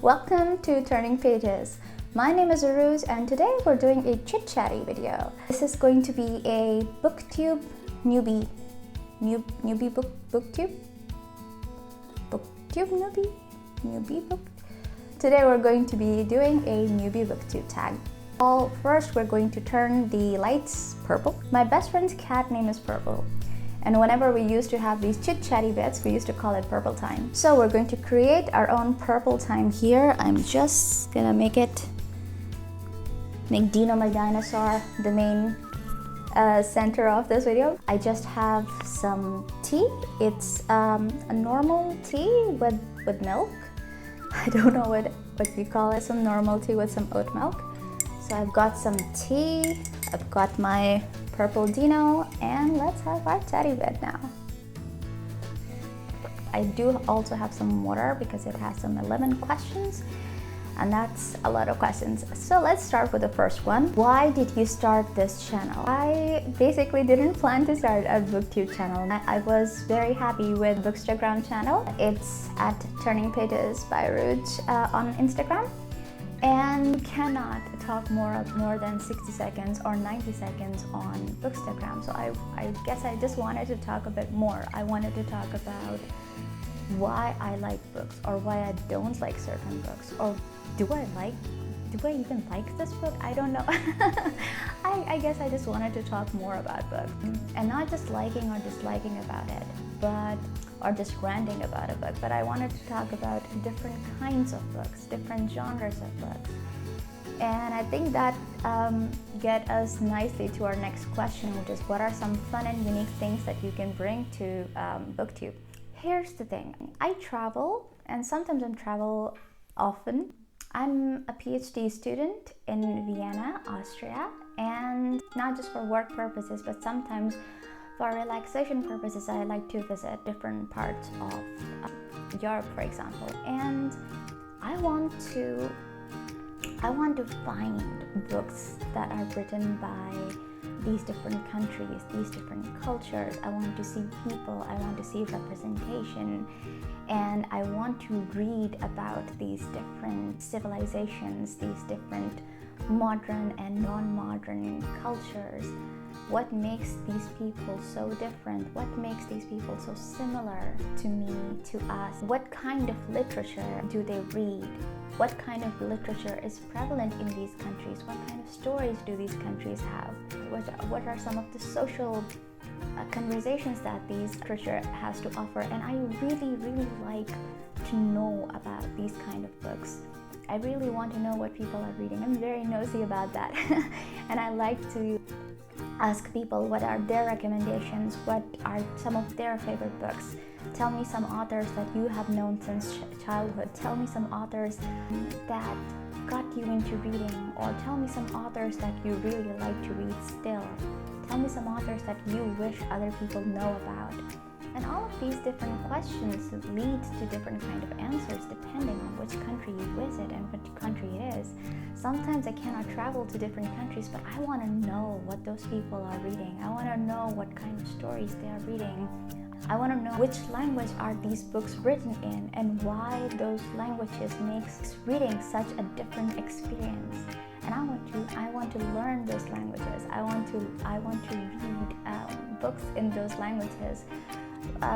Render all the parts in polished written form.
Welcome to Turning Pages. My name is Aruz and today we're doing a chit-chatty video. This is going to be a Booktube Newbie Booktube book. Today we're going to be doing a newbie Booktube tag. First we're going to turn the lights purple. My best friend's cat name is Purple. And whenever we used to have these chit-chatty bits, we used to call it purple time. So we're going to create our own purple time here. I'm just gonna make Dino my dinosaur the main center of this video. I just have some tea. It's a normal tea with milk. I don't know what you call it. Some normal tea with some oat milk. So I've got some tea. I've got my purple Dino, and let's have our chatty bit now. I do also have some water because it has some 11 questions, and that's a lot of questions. So let's start with the first one. Why did you start this channel? I basically didn't plan to start a Booktube channel. I was very happy with Bookstagram channel. It's at TurningPages by Rouge on Instagram. And you cannot talk more than 60 seconds or 90 seconds on Bookstagram. So I guess I just wanted to talk a bit more. I wanted to talk about why I like books or why I don't like certain books, or do I even like this book? I don't know. I guess I just wanted to talk more about books, and not just liking or disliking about it, or just ranting about a book, but I wanted to talk about different kinds of books, different genres of books. And I think that get us nicely to our next question, which is what are some fun and unique things that you can bring to Booktube? Here's the thing. I travel, and sometimes I travel often. I'm a PhD student in Vienna, Austria, and not just for work purposes, but sometimes for relaxation purposes. I like to visit different parts of Europe, for example, and I want to find books that are written by these different countries, these different cultures. I want to see people, I want to see representation, and I want to read about these different civilizations, these different modern and non-modern cultures. What makes these people so different? What makes these people so similar to me, to us? What kind of literature do they read? What kind of literature is prevalent in these countries? What kind of stories do these countries have? What are some of the social conversations that these literature has to offer? And I really like to know about these kind of books. I really want to know what people are reading. I'm very nosy about that. And I like to ask people what are their recommendations, what are some of their favorite books. Tell me some authors that you have known since childhood. Tell me some authors that got you into reading, or tell me some authors that you really like to read still. Tell me some authors that you wish other people know about. And all of these different questions lead to different kind of answers depending on which country you visit and which country it is. Sometimes I cannot travel to different countries, but I want to know what those people are reading. I want to know what kind of stories they are reading. I want to know which language are these books written in, and why those languages makes reading such a different experience. And I want to learn those languages. I want to read books in those languages,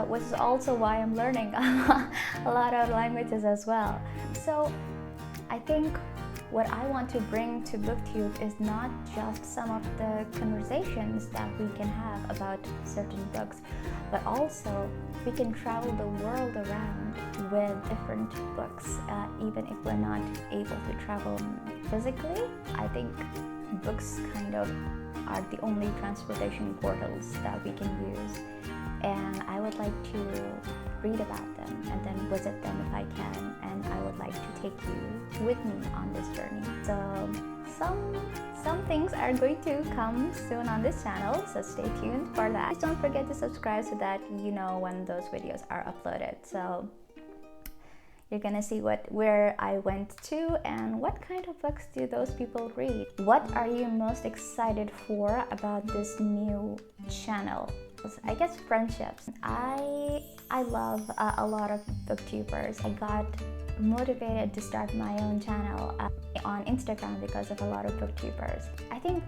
which is also why I'm learning a lot of languages as well. So I think what I want to bring to Booktube is not just some of the conversations that we can have about certain books, but also we can travel the world around with different books, even if we're not able to travel physically. I think books kind of are the only transportation portals that we can use, and I would like to read about them and then visit them if I can, and I would like to take you with me on this journey. So some things are going to come soon on this channel, so stay tuned for that. Please don't forget to subscribe so that you know when those videos are uploaded. So you're gonna see where I went to and what kind of books do those people read. What are you most excited for about this new channel? I guess friendships. I love a lot of booktubers. I got motivated to start my own channel on Instagram because of a lot of booktubers. I think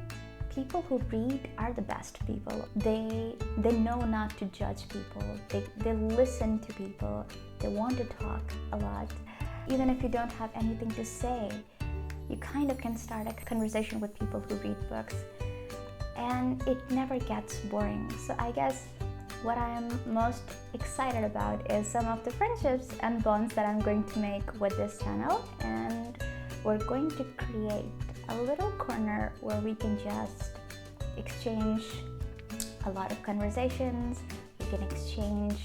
people who read are the best people. They know not to judge people. They listen to people. They want to talk a lot. Even if you don't have anything to say, you kind of can start a conversation with people who read books, and it never gets boring. So I guess what I am most excited about is some of the friendships and bonds that I'm going to make with this channel, and we're going to create a little corner where we can just exchange a lot of conversations, we can exchange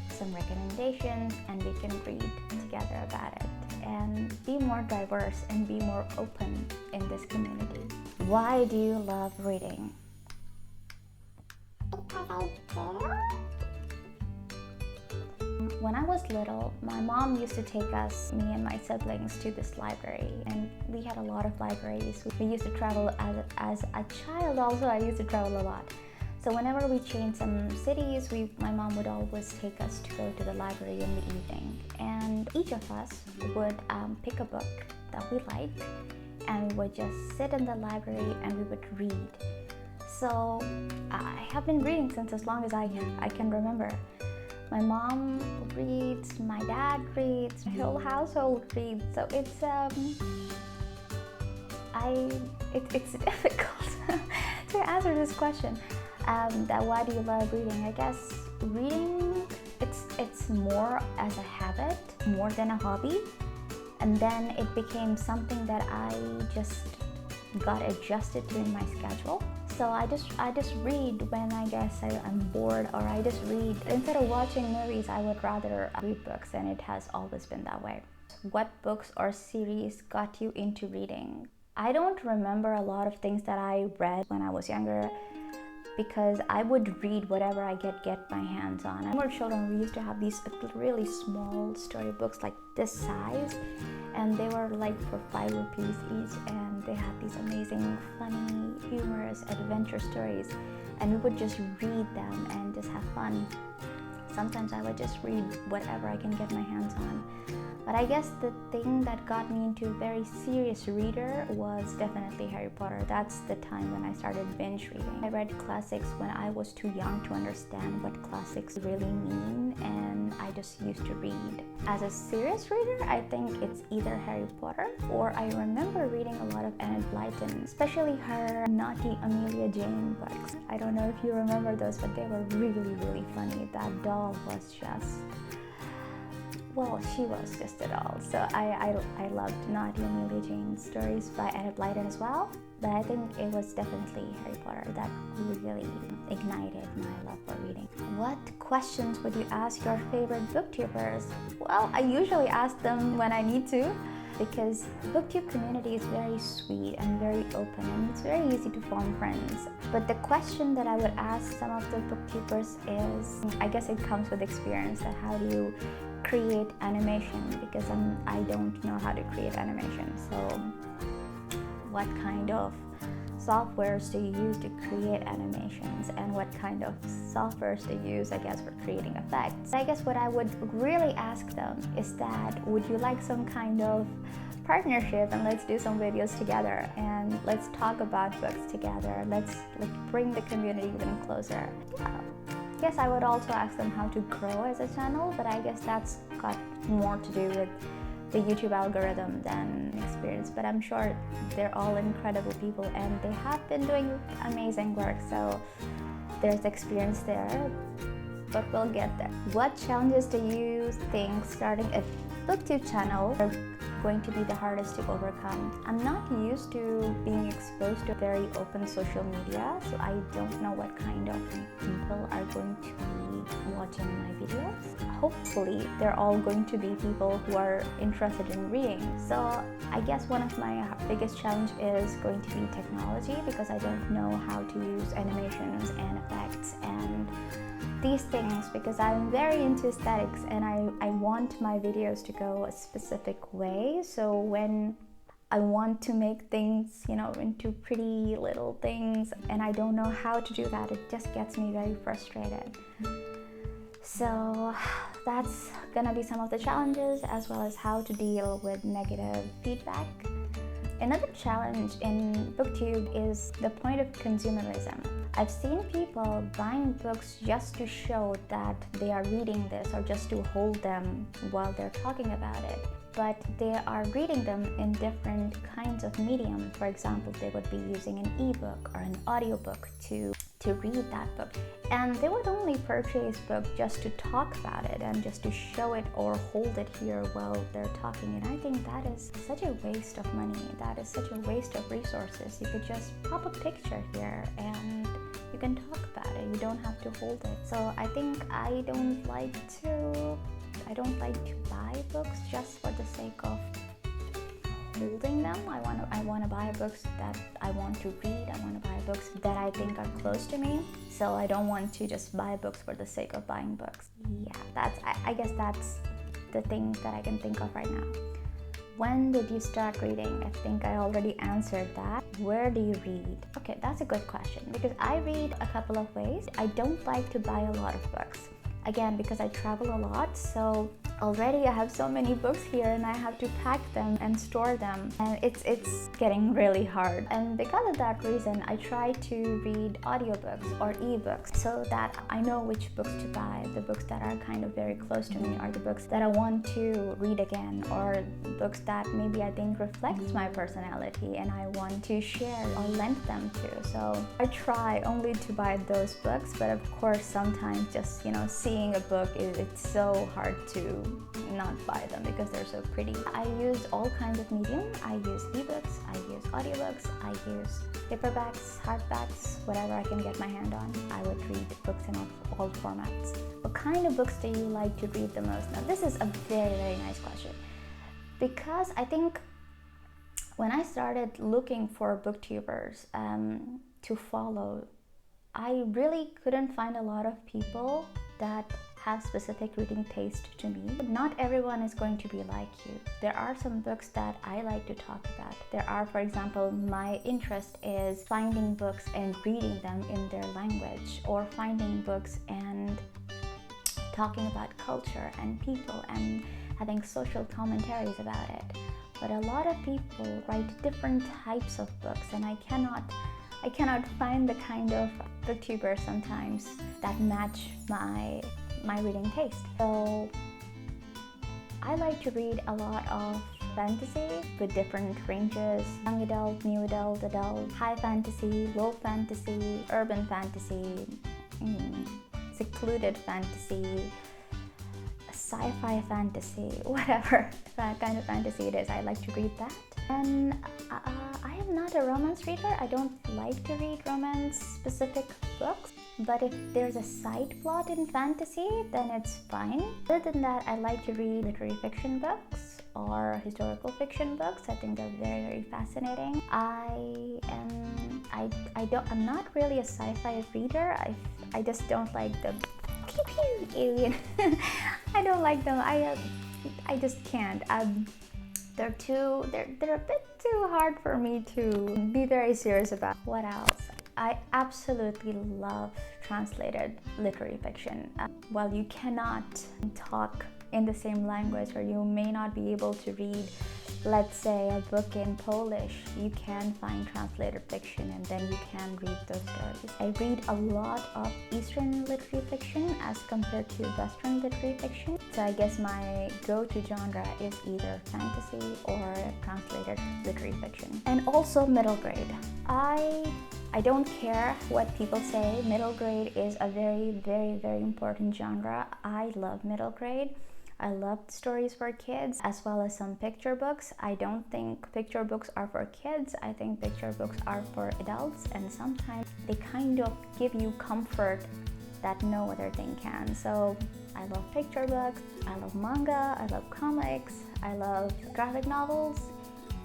some recommendations, and we can read together about it and be more diverse and be more open in this community. Why do you love reading? When I was little, my mom used to take us, me and my siblings, to this library, and we had a lot of libraries. We used to travel as a child. Also, I used to travel a lot. So whenever we changed some cities, my mom would always take us to go to the library in the evening, and each of us would pick a book that we liked, and we would just sit in the library and we would read. So I have been reading since as long as I can remember. My mom reads, my dad reads, my whole household reads. So it's difficult to answer this question. That why do you love reading? I guess reading, it's more as a habit, more than a hobby. And then it became something that I just got adjusted to in my schedule. So I just read when I guess I'm bored, or I just read. Instead of watching movies, I would rather read books, and it has always been that way. What books or series got you into reading? I don't remember a lot of things that I read when I was younger, because I would read whatever I get my hands on. When we were children, we used to have these really small storybooks like this size, and they were like for 5 rupees each, and they had these amazing, funny, humorous adventure stories, and we would just read them and just have fun. Sometimes I would just read whatever I can get my hands on. But I guess the thing that got me into a very serious reader was definitely Harry Potter. That's the time when I started binge reading. I read classics when I was too young to understand what classics really mean, and I just used to read. As a serious reader, I think it's either Harry Potter, or I remember reading a lot of Enid Blyton, especially her naughty Amelia Jane books. I don't know if you remember those, but they were really, really funny. That doll was just... well, she was just a doll. So I loved Naughty Amelia Jane stories by Enid Blyton as well. But I think it was definitely Harry Potter that really ignited my love for reading. What questions would you ask your favorite booktubers? Well, I usually ask them when I need to, because the booktube community is very sweet and very open, and it's very easy to form friends. But the question that I would ask some of the booktubers is, I guess it comes with experience, that how do you create animation, because I don't know how to create animation. So what kind of softwares do you use to create animations, and what kind of softwares do you use, I guess, for creating effects? I guess what I would really ask them is that, would you like some kind of partnership, and let's do some videos together, and let's talk about books together. Let's bring the community even closer. I guess I would also ask them how to grow as a channel, but I guess that's got more to do with the YouTube algorithm than experience. But I'm sure they're all incredible people, and they have been doing amazing work, so there's experience there, but we'll get there. What challenges do you think starting a booktube channel are going to be the hardest to overcome? I'm not used to being exposed to very open social media, so I don't know what kind of people are going to be watching my videos. Hopefully, they're all going to be people who are interested in reading. So I guess one of my biggest challenge is going to be technology, because I don't know how to use animations and effects and these things, because I'm very into aesthetics, and I want my videos to go a specific way. So when I want to make things, into pretty little things, and I don't know how to do that, it just gets me very frustrated. So that's gonna be some of the challenges, as well as how to deal with negative feedback. Another challenge in Booktube is the point of consumerism. I've seen people buying books just to show that they are reading this, or just to hold them while they're talking about it. But they are reading them in different kinds of medium. For example, they would be using an ebook or an audiobook to read that book. And they would only purchase book just to talk about it and just to show it or hold it here while they're talking. And I think that is such a waste of money. That is such a waste of resources. You could just pop a picture here and you can talk about it. You don't have to hold it. So I think I don't like to buy books just for the sake of holding them. I want to buy books that I want to read. I want to buy books that I think are close to me. So I don't want to just buy books for the sake of buying books. Yeah, I guess that's the thing that I can think of right now. When did you start reading? I think I already answered that. Where do you read? Okay, that's a good question, because I read a couple of ways. I don't like to buy a lot of books. Again, because I travel a lot, so already I have so many books here and I have to pack them and store them, and it's getting really hard. And because of that reason, I try to read audiobooks or ebooks so that I know which books to buy, the books that are kind of very close to me, or the books that I want to read again, or books that maybe I think reflects my personality and I want to share or lend them to. So I try only to buy those books, but of course sometimes just seeing a book, it's so hard to not buy them because they're so pretty. I use all kinds of medium. I use ebooks, I use audiobooks, I use paperbacks, hardbacks, whatever I can get my hand on. I would read books in all formats. What kind of books do you like to read the most? Now this is a very, very nice question, because I think when I started looking for booktubers to follow, I really couldn't find a lot of people that have specific reading taste to me. Not everyone is going to be like you. There are some books that I like to talk about. There are, for example, my interest is finding books and reading them in their language, or finding books and talking about culture and people and having social commentaries about it. But a lot of people write different types of books, and I cannot find the kind of booktubers sometimes that match my reading taste. So I like to read a lot of fantasy with different ranges: young adult, new adult, high fantasy, low fantasy, urban fantasy, secluded fantasy, sci-fi fantasy, whatever kind of fantasy it is. I like to read that. And I am not a romance reader. I don't like to read romance specific books, but if there's a side plot in fantasy, then it's fine. Other than that, I like to read literary fiction books or historical fiction books. I think they're very, very fascinating. I'm not really a sci-fi reader. I just don't like the pew pew alien. I don't like them. I just can't. They're a bit too hard for me to be very serious about. What else? I absolutely love translated literary fiction. While you cannot talk in the same language, or you may not be able to read, let's say, a book in Polish, you can find translated fiction and then you can read those stories. I read a lot of Eastern literary fiction as compared to Western literary fiction. So I guess my go-to genre is either fantasy or translated literary fiction. And also middle grade. I don't care what people say. Middle grade is a very, very, very important genre. I love middle grade. I love stories for kids, as well as some picture books. I don't think picture books are for kids. I think picture books are for adults, and sometimes they kind of give you comfort that no other thing can. So I love picture books, I love manga, I love comics, I love graphic novels,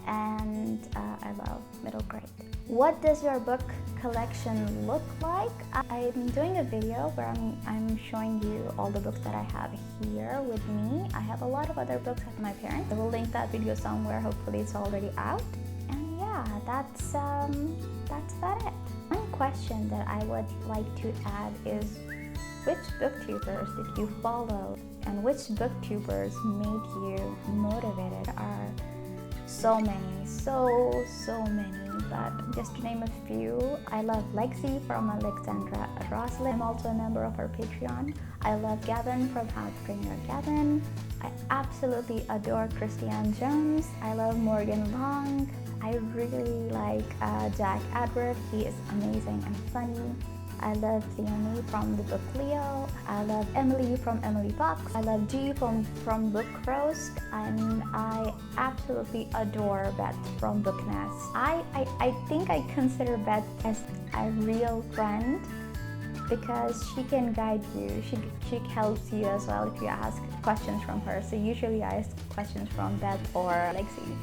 and I love middle grade. What does your book collection look like? I'm doing a video where I'm showing you all the books that I have here with me. I have a lot of other books at my parents. I will link that video somewhere. Hopefully it's already out. And yeah, that's about it. One question that I would like to add is, Which booktubers did you follow and which booktubers made you motivated? Are so many, so many, but just to name a few, I love Lexi from Alexandra Rosalind. I'm also a member of her Patreon. I love Gavin from How to Train Your Gavin. I absolutely adore Christiane Jones. I love Morgan Long. I really like Jack Edward. He is amazing and funny. I love Leonie from the book Leo. I love Emily from Emily Box. I love G from Book Roast. And I absolutely adore Beth from Book Nest. I think I consider Beth as a real friend because she can guide you. She helps you as well if you ask questions from her. So usually I ask questions from Beth or Lexi.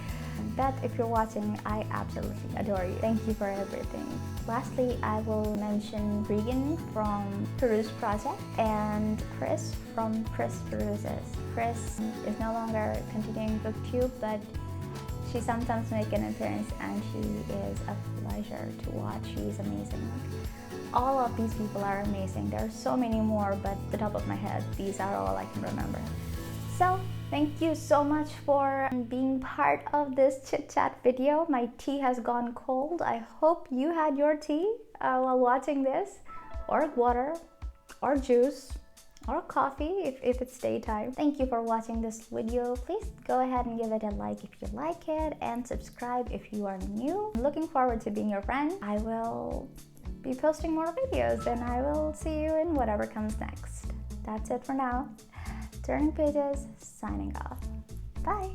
Beth, if you're watching, I absolutely adore you. Thank you for everything. Lastly, I will mention Regan from Peruse Project and Chris from Chris Peruses. Chris is no longer continuing Booktube, but she sometimes makes an appearance and she is a pleasure to watch. She is amazing. All of these people are amazing. There are so many more, but at the top of my head, these are all I can remember. So, thank you so much for being part of this chit chat video. My tea has gone cold. I hope you had your tea while watching this, or water, or juice, or coffee if it's daytime. Thank you for watching this video. Please go ahead and give it a like if you like it, and subscribe if you are new. I'm looking forward to being your friend. I will be posting more videos, and I will see you in whatever comes next. That's it for now. Turning Pages, signing off. Bye!